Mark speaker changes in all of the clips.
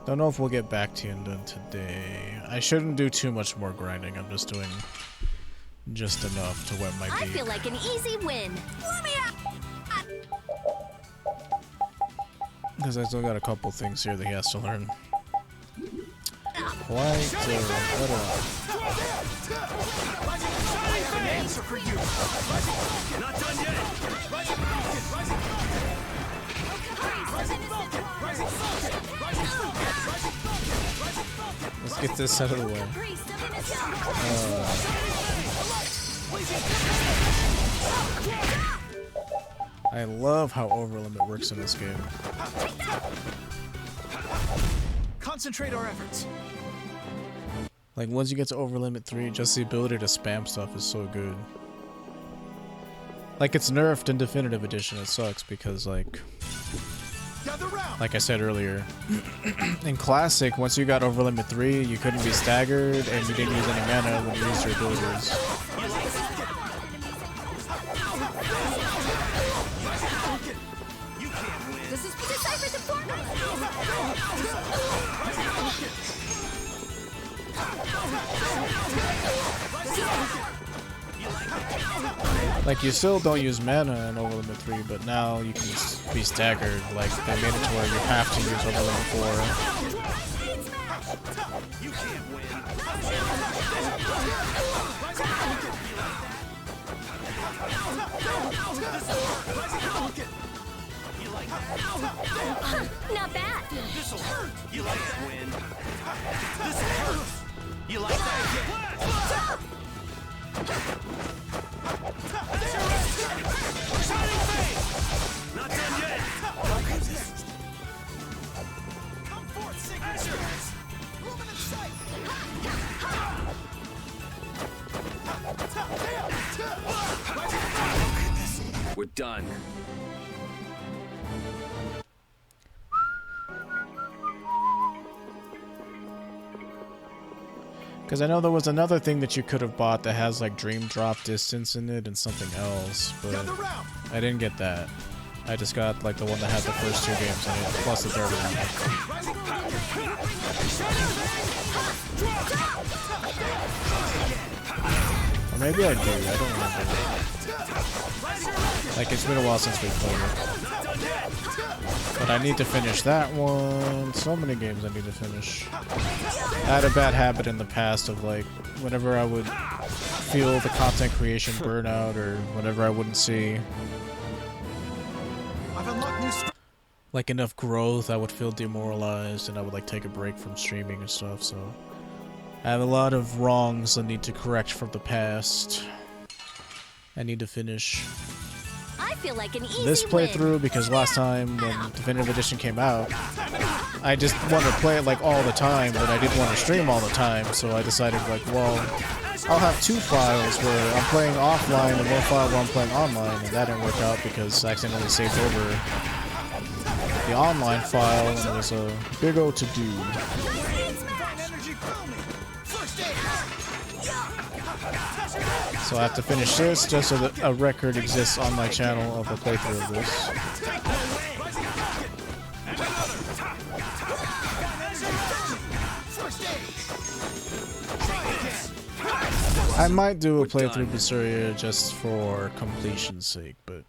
Speaker 1: Don't know if we'll get back to you done today. I shouldn't do too much more grinding. I'm just doing just enough to wet my beak.
Speaker 2: I feel like an easy win. Let me out.
Speaker 1: Because I still got a couple things here that he has to learn. Quite a
Speaker 3: Not done yet.
Speaker 1: Let's get this out of the way. I love how overlimit works in this game.
Speaker 3: Concentrate our efforts.
Speaker 1: Like, once you get to overlimit 3, just the ability to spam stuff is so good. Like, it's nerfed in Definitive Edition, it sucks because, like I said earlier, in Classic, once you got overlimit 3, you couldn't be staggered, and you didn't use any mana when you used your abilities. Like, you still don't use mana in overlimit 3, but now you can be staggered. Like, they made it to where you have to use overlimit 4.
Speaker 3: You can't win.
Speaker 2: Not bad.
Speaker 3: This'll hurt. You like that win? This'll hurt. You like that again? Not done yet. Come forth, signatures. Luminous sight. We're done.
Speaker 1: Because I know there was another thing that you could have bought that has like dream drop distance in it and something else, but I didn't get that. I just got like the one that had the first 2 games in it, plus the third one. Or maybe I do, I don't remember. Like, it's been a while since we played it. But I need to finish that one. So many games I need to finish. I had a bad habit in the past of, like, whenever I would feel the content creation burnout or whenever I wouldn't see like enough growth, I would feel demoralized and I would like take a break from streaming and stuff. So I have a lot of wrongs I need to correct from the past. I need to finish
Speaker 2: I feel like an easy
Speaker 1: this playthrough
Speaker 2: win.
Speaker 1: because last time when Definitive Edition came out, I just wanted to play it like all the time, but I didn't want to stream all the time, so I decided like, well, I'll have 2 files where I'm playing offline and 1 file where I'm playing online, and that didn't work out because I accidentally saved over the online file and it was a big O to do. So I have to finish this just so that a record exists on my channel of a playthrough of this. I might do a playthrough of Vesperia just for completion's sake, but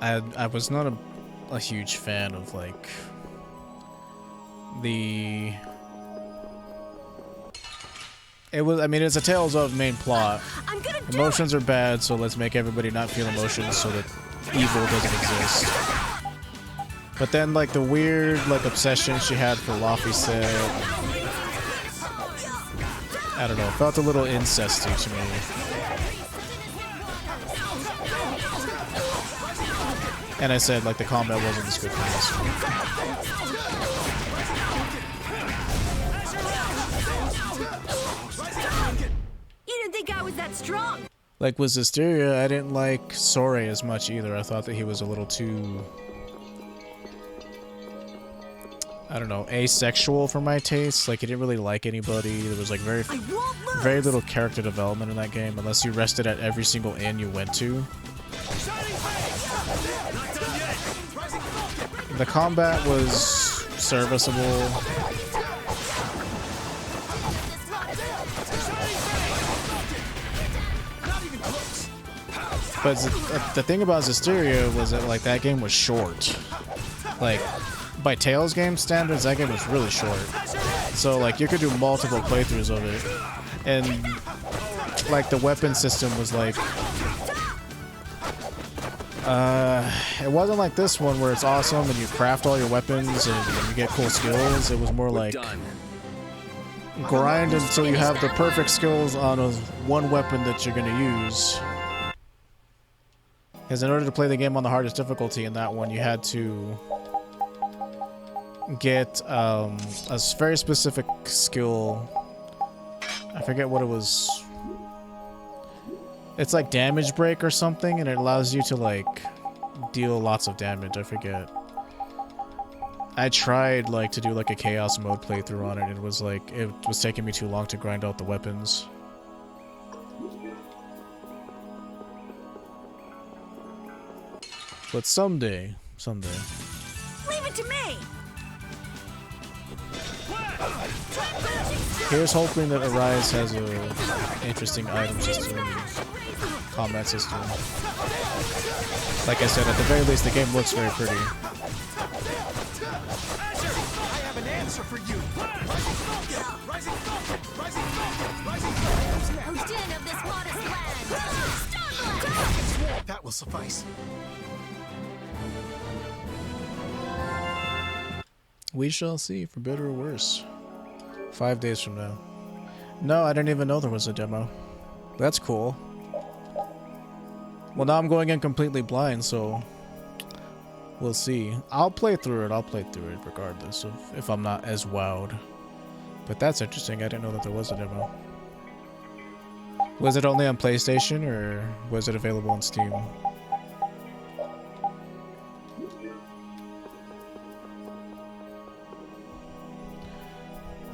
Speaker 1: I was not a huge fan of like the. I mean, it's a Tales of main plot. Emotions are bad, so let's make everybody not feel emotions so that evil doesn't exist. But then, like, the weird, like, obsession she had for Laffy said, I don't know, it felt a little incesty to me. And I said, like, the combat wasn't as good for this one.
Speaker 2: I was that strong.
Speaker 1: Like with Vesperia, I didn't like Sore as much either. I thought that he was a little too, I don't know, asexual for my taste. Like, he didn't really like anybody. There was like very little character development in that game, unless you rested at every single inn you went to. The combat was serviceable. But the thing about Vesperia was that like that game was short. Like by Tales game standards, that game was really short. So like you could do multiple playthroughs of it, and like the weapon system was like, it wasn't like this one where it's awesome and you craft all your weapons and you get cool skills. It was more like grind until you have the perfect skills on one weapon that you're gonna use. Because in order to play the game on the hardest difficulty in that one, you had to get a very specific skill. I forget what it was. It's like damage break or something, and it allows you to like deal lots of damage. I forget. I tried like to do like a chaos mode playthrough on it. It was like it was taking me too long to grind out the weapons. But someday.
Speaker 2: Leave it to me.
Speaker 1: Here's hoping that Arise has a interesting item system, combat system. Like I said, at the very least, the game looks very pretty.
Speaker 3: I have an answer for you.
Speaker 2: Odin of this modest land.
Speaker 3: That will suffice.
Speaker 1: We shall see, for better or worse. 5 days from now. No, I didn't even know there was a demo. That's cool. Well, now I'm going in completely blind, so we'll see. I'll play through it regardless of if I'm not as wowed. But that's interesting. I didn't know that there was a demo. Was it only on PlayStation, or was it available on Steam?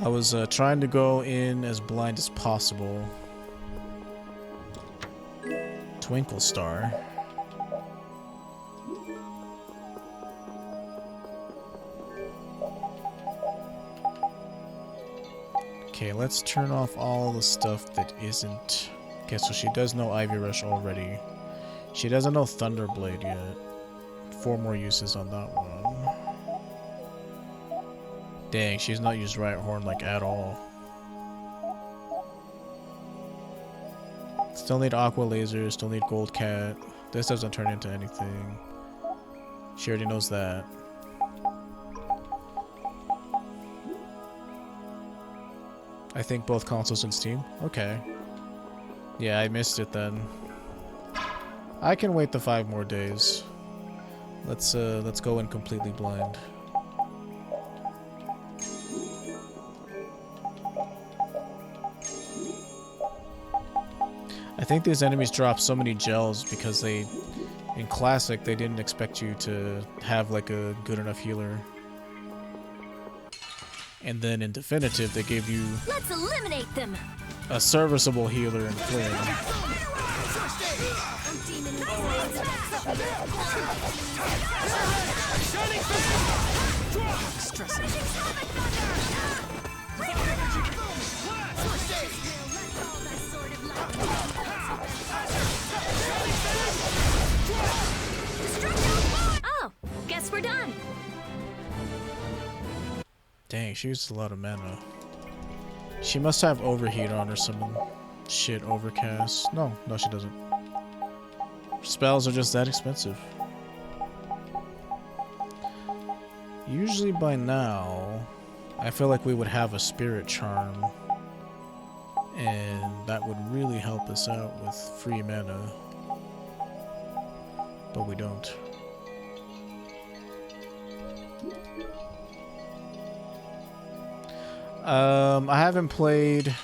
Speaker 1: I was trying to go in as blind as possible. Twinkle Star. Okay, let's turn off all the stuff that isn't... Okay, so she does know Ivy Rush already. She doesn't know Thunderblade yet. 4 more uses on that one. Dang, she's not used Riot Horn like at all. Still need Aqua Laser, still need Gold Cat. This doesn't turn into anything. She already knows that. I think both consoles and Steam? Okay. Yeah, I missed it then. I can wait the 5 more days. Let's go in completely blind. I think these enemies drop so many gels because they, in Classic, they didn't expect you to have like a good enough healer. And then in Definitive, they gave you
Speaker 2: Let's eliminate them.
Speaker 1: a serviceable healer in Flynn.
Speaker 2: Oh, guess we're done.
Speaker 1: Dang, she used a lot of mana. She must have Overheat on or some shit, Overcast. No, she doesn't. Spells are just that expensive. Usually by now, I feel like we would have a Spirit Charm. And that would really help us out with free mana. But we don't. I haven't played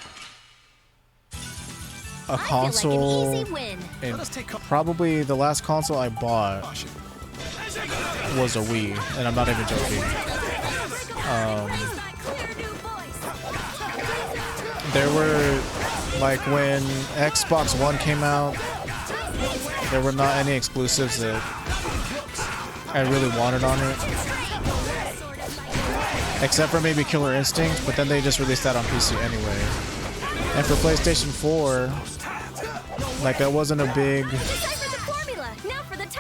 Speaker 1: a console,
Speaker 2: like an easy win.
Speaker 1: and probably the last console I bought was a Wii, and I'm not even joking. There were, like, when Xbox One came out, there were not any exclusives that I really wanted on it. Except for maybe Killer Instinct, but then they just released that on PC anyway. And for PlayStation 4, like I wasn't a big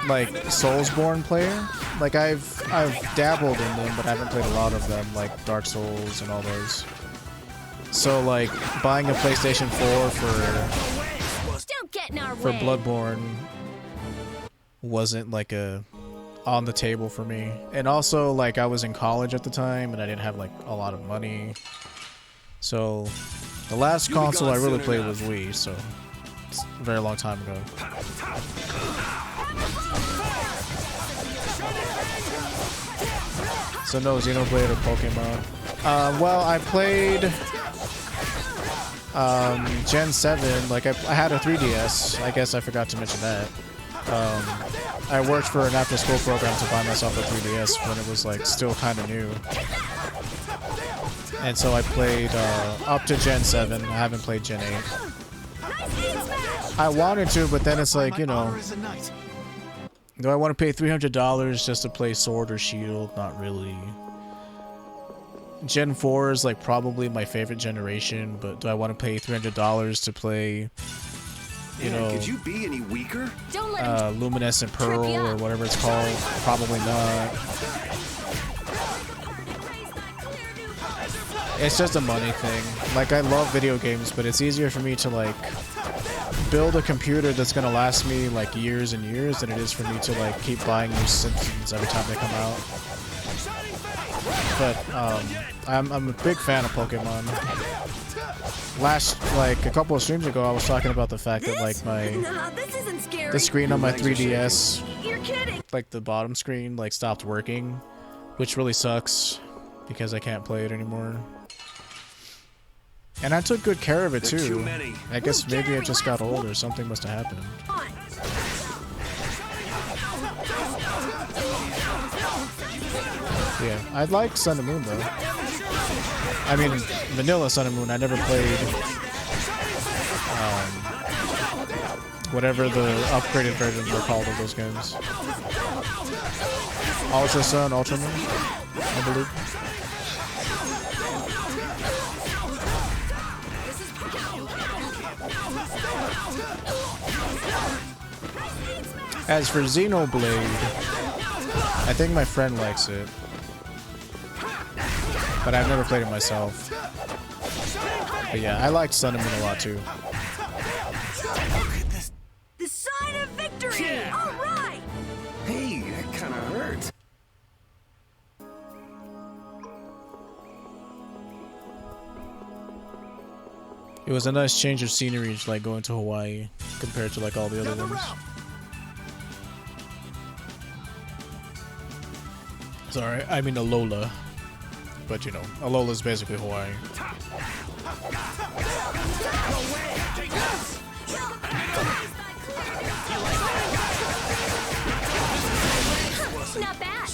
Speaker 1: like Soulsborne player. Like I've dabbled in them, but I haven't played a lot of them, like Dark Souls and all those. So like buying a PlayStation 4 for Bloodborne wasn't like on the table for me. And also like I was in college at the time and I didn't have like a lot of money. So the last console I really played was Wii, so it's a very long time ago. So no Xenoblade or Pokemon. Well, I played Gen 7, like I had a 3DS, I guess I forgot to mention that. I worked for an after-school program to buy myself a 3DS when it was like still kind of new. And so I played up to Gen 7, I haven't played Gen 8. I wanted to, but then it's like, you know, do I want to pay $300 just to play Sword or Shield? Not really. Gen 4 is like probably my favorite generation, but do I want to pay $300 to play, you know,
Speaker 3: could you be any weaker?
Speaker 1: Luminescent Pearl or whatever it's called? Probably not. It's just a money thing. Like I love video games, but it's easier for me to like build a computer that's gonna last me like years and years than it is for me to like keep buying new Simpsons every time they come out. But I'm a big fan of Pokemon. Like a couple of streams ago, I was talking about the fact that like the screen on my 3DS, like the bottom screen, like stopped working, which really sucks because I can't play it anymore. And I took good care of it too. I guess maybe it just got old or something must have happened. Yeah, I like Sun and Moon though. I mean, vanilla Sun and Moon. I never played whatever the upgraded versions were called of those games. Ultra Sun, Ultra Moon, I believe. As for Xenoblade, I think my friend likes it, but I've never played it myself. But yeah, I liked Sun and Moon a lot too.
Speaker 2: The sign of victory! All right!
Speaker 3: Hey, that kind of hurt.
Speaker 1: It was a nice change of scenery, like going to Hawaii compared to like all the other ones. Sorry, I mean Alola. But you know, Alola is basically Hawaii.
Speaker 2: Not bad.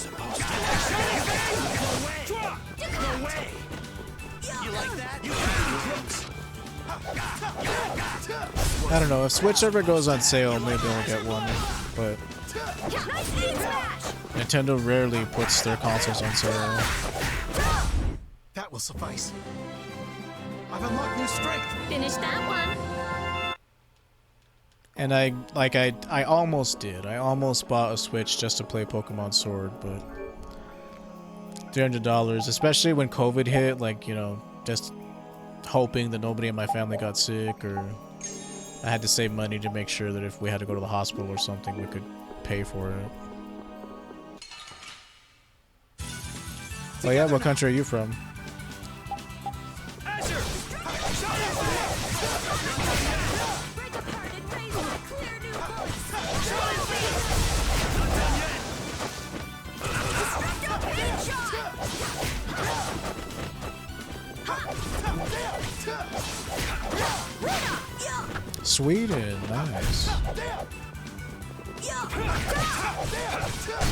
Speaker 1: I don't know, if Switch ever goes on sale, maybe I'll get one, but Nintendo rarely puts their consoles on sale.
Speaker 4: That will suffice. I've unlocked new strength.
Speaker 2: Finish that one.
Speaker 1: And I almost did. I almost bought a Switch just to play Pokemon Sword, but $300, especially when COVID hit, like, you know, just hoping that nobody in my family got sick, or I had to save money to make sure that if we had to go to the hospital or something, we could pay for it. Oh yeah, what country are you from? Sweden, nice.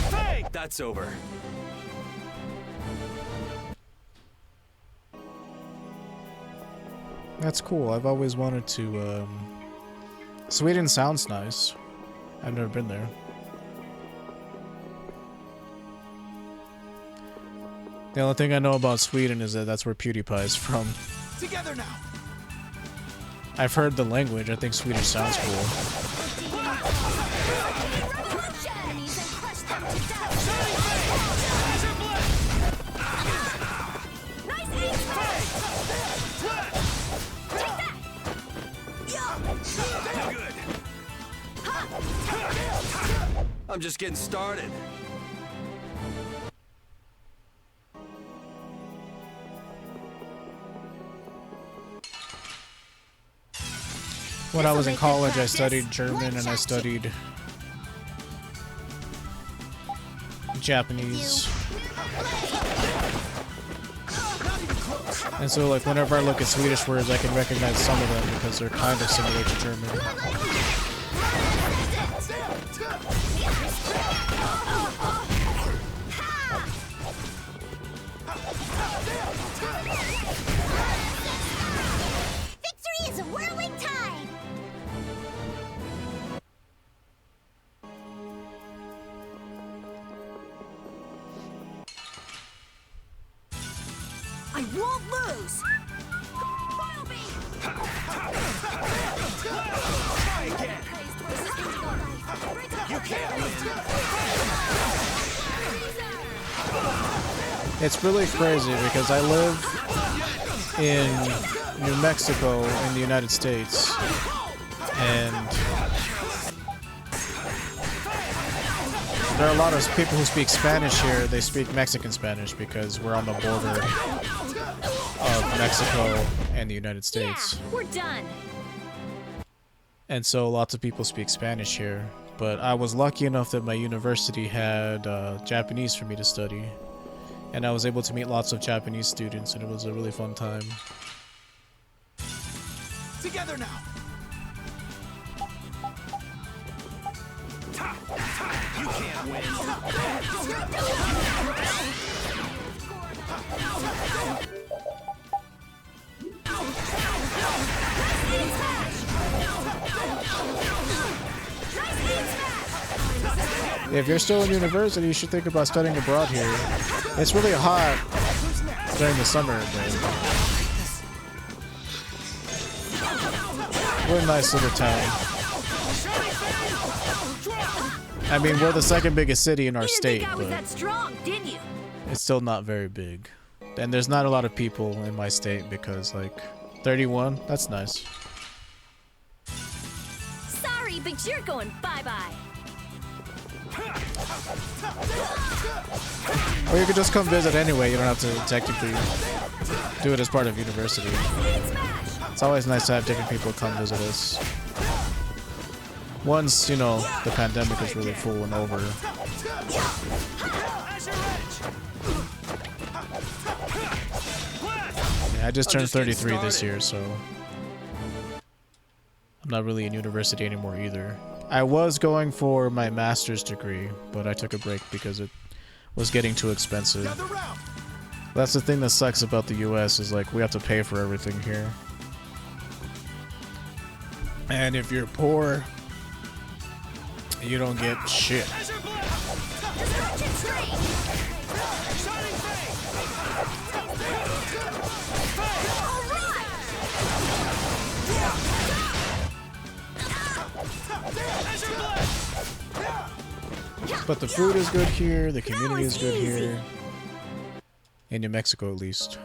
Speaker 3: Hey, that's over.
Speaker 1: That's cool. I've always wanted to, Sweden sounds nice. I've never been there. The only thing I know about Sweden is that that's where PewDiePie is from.
Speaker 4: Together now.
Speaker 1: I've heard the language. I think Swedish sounds cool.
Speaker 2: Enemies and crush them to death. Nice aim! Take that!
Speaker 3: No good. I'm just getting started.
Speaker 1: When I was in college, I studied German and I studied Japanese. And so, like, whenever I look at Swedish words, I can recognize some of them because they're kind of similar to German.
Speaker 2: Victory is a whirling tide! I won't lose!
Speaker 3: Try again. You can't lose.
Speaker 1: It's really crazy because I live in New Mexico in the United States, and there are a lot of people who speak Spanish here. They speak Mexican Spanish because we're on the border of Mexico and the United States.
Speaker 2: Yeah, we're done.
Speaker 1: And so lots of people speak Spanish here. But I was lucky enough that my university had Japanese for me to study. And I was able to meet lots of Japanese students, and it was a really fun time.
Speaker 4: Together now.
Speaker 3: You can't win.
Speaker 1: If you're still in university, you should think about studying abroad here. It's really hot during the summer, but we're a nice little town. I mean, we're the second biggest city in our state,
Speaker 2: I was
Speaker 1: but
Speaker 2: that strong, didn't you?
Speaker 1: it's still not very big. And there's not a lot of people in my state because, like, 31, that's nice.
Speaker 2: Sorry, but you're going bye-bye.
Speaker 1: Or you could just come visit anyway, you don't have to technically do it as part of university. It's always nice to have different people come visit us. Once, you know, the pandemic is really full and over. Yeah, I just turned 33 this year, so I'm not really in university anymore either. I was going for my master's degree, but I took a break because it was getting too expensive. That's the thing that sucks about the US is, like, we have to pay for everything here. And if you're poor, you don't get shit. But the food is good here, the community is good here. In New Mexico, at least.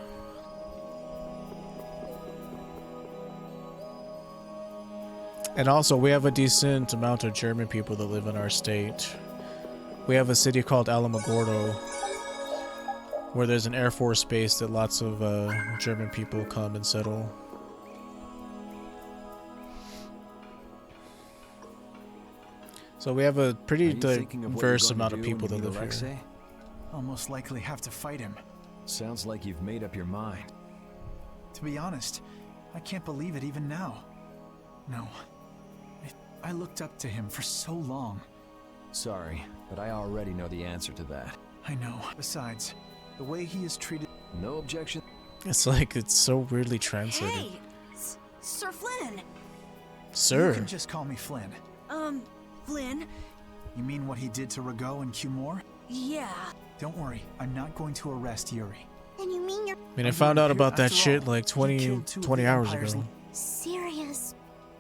Speaker 1: And also, we have a decent amount of German people that live in our state. We have a city called Alamogordo, where there's an Air Force base that lots of German people come and settle. So we have a pretty diverse amount of people that live here.
Speaker 4: I'll most likely have to fight him.
Speaker 5: Sounds like you've made up your mind.
Speaker 4: To be honest, I can't believe it even now. No. I looked up to him for so long.
Speaker 5: Sorry, but I already know the answer to that.
Speaker 4: I know. Besides, the way he is treated...
Speaker 5: No objection.
Speaker 1: It's like, it's so weirdly translated.
Speaker 2: Hey, Sir Flynn.
Speaker 1: Sir?
Speaker 4: You can just call me Flynn.
Speaker 2: Flynn?
Speaker 4: You mean what he did to Rago and Cumore?
Speaker 2: Yeah.
Speaker 4: Don't worry, I'm not going to arrest Yuri.
Speaker 6: Then you mean you're
Speaker 1: I mean, I found out about that
Speaker 4: After
Speaker 1: shit
Speaker 4: all,
Speaker 1: like
Speaker 4: he
Speaker 1: 20
Speaker 4: killed two of
Speaker 1: 20
Speaker 4: the
Speaker 1: hours
Speaker 4: Empire's
Speaker 1: ago.
Speaker 6: serious?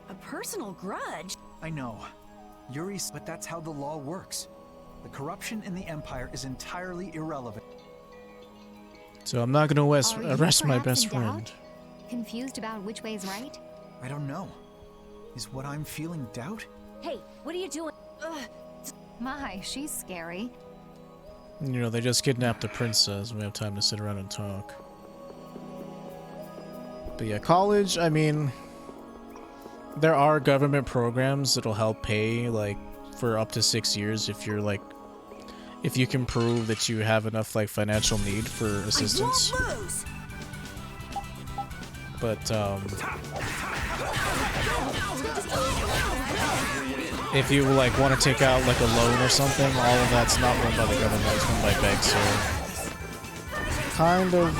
Speaker 2: A personal grudge?
Speaker 4: I know. Yuri's, but that's how the law works. The corruption in the Empire is entirely irrelevant.
Speaker 1: So I'm not gonna arrest
Speaker 6: Are you
Speaker 1: my
Speaker 6: perhaps
Speaker 1: best
Speaker 6: in
Speaker 1: friend.
Speaker 6: doubt? Confused about which way's right?
Speaker 4: I don't know. Is what I'm feeling doubt?
Speaker 2: Hey, what are you doing?
Speaker 6: My, she's scary.
Speaker 1: You know, they just kidnapped the princess. We have time to sit around and talk. But yeah, college, I mean, there are government programs that'll help pay, like, for up to 6 years if you're, like, if you can prove that you have enough, like, financial need for assistance.
Speaker 2: I won't lose.
Speaker 1: But, if you, like, want to take out, like, a loan or something, all of that's not run by the government, it's run by banks, so... kind of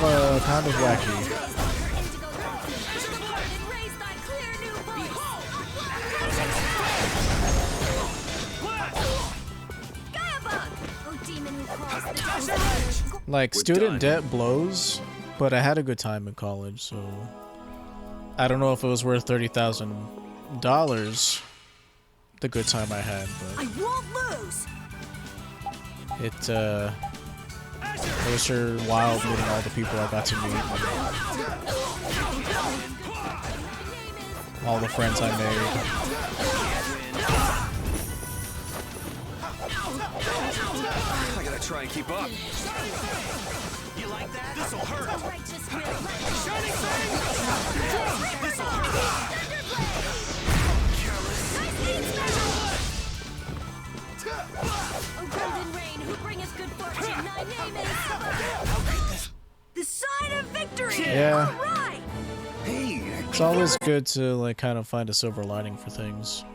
Speaker 1: wacky. Like, student debt blows, but I had a good time in college, so... I don't know if it was worth $30,000, the good time I had, but...
Speaker 2: I won't lose.
Speaker 1: It was sure wild meeting all the people I got to meet. All the friends I made.
Speaker 3: I gotta try and keep up. You like that? This'll hurt. Shining thing! This'll hurt.
Speaker 2: Oh, golden rain, who bringeth good fortune, thy name is... The sign of victory!
Speaker 1: Yeah.
Speaker 2: All right!
Speaker 3: Hey,
Speaker 1: It's always good to, like, kind of find a silver lining for things.